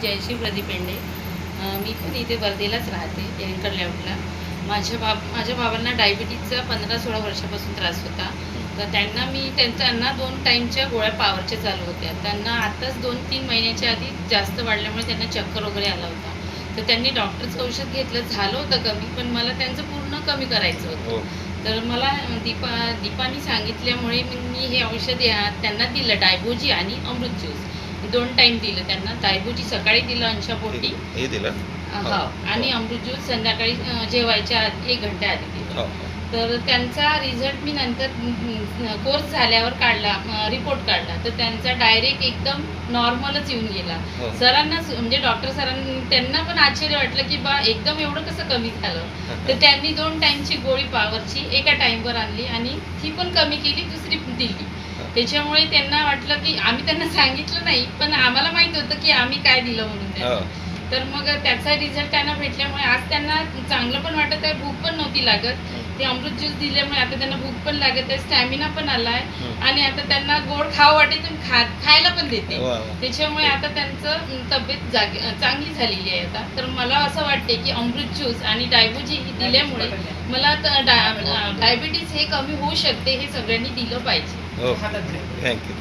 जयश्री प्रदीप पेंडे. मी पण इथे वर्धेलाच राहते, येरकड लेआउटला. माझ्या बाबांना डायबिटीजचा 15-16 वर्षापासून त्रास होता. तर त्यांना 2 टाईमच्या गोळ्या पॉवरच्या चालू होत्या. त्यांना आताच 2-3 महिन्याच्या आधी जास्त वाढल्यामुळे त्यांना चक्कर वगैरे आला होता. तर त्यांनी डॉक्टरचं औषध घेतलं, झालं होतं कमी, पण मला त्यांचं पूर्ण कमी करायचं होतं. तर मला दीपानी सांगितल्यामुळे मी हे औषध त्यांना दिलं, डायबोजी आणि अमृत ज्यूस. 2 टाईम दिलं त्यांना. डायबोजी सकाळी दिलं अंशापोटी हे दिलं हो, आणि अमृत ज्यूस संध्याकाळी जेवायच्या 1 घंटा आधी दिलं. तर त्यांचा रिझल्ट मी नंतर कोर्स झाल्यावर काढला, रिपोर्ट काढला, तर त्यांचा डायरेक्ट एकदम नॉर्मलच येऊन गेला. सरांना म्हणजे डॉक्टर सरांनी त्यांना पण आश्चर्य वाटलं की बा एकदम एवढं कसं कमी झालं. तर त्यांनी 2 टाईमची गोळी पॉवरची एका टाईमवर आणली आणि ती पण कमी केली, दुसरी दिली. त्याच्यामुळे त्यांना वाटलं की आम्ही त्यांना सांगितलं नाही, पण आम्हाला माहित होतं की आम्ही काय दिलं म्हणून त्यांना. तर मग त्याचा रिझल्ट त्यांना भेटल्यामुळे आज त्यांना चांगलं पण वाटत आहे, भूक पण नव्हती लागत. ते अमृत ज्यूस दिल्यामुळे आता त्यांना भूक पण लागत आहे, स्टॅमिना पण आला आहे आणि आता त्यांना गोड खावं वाटेतून खायला पण देते. त्याच्यामुळे आता त्यांचं तब्येत चांगली झालेली आहे आता. तर मला असं वाटते की अमृत ज्यूस आणि डायबोजी दिल्यामुळे मला डायबिटीज हे कमी होऊ शकते. हे सगळ्यांनी दिलं पाहिजे. थँक्यू.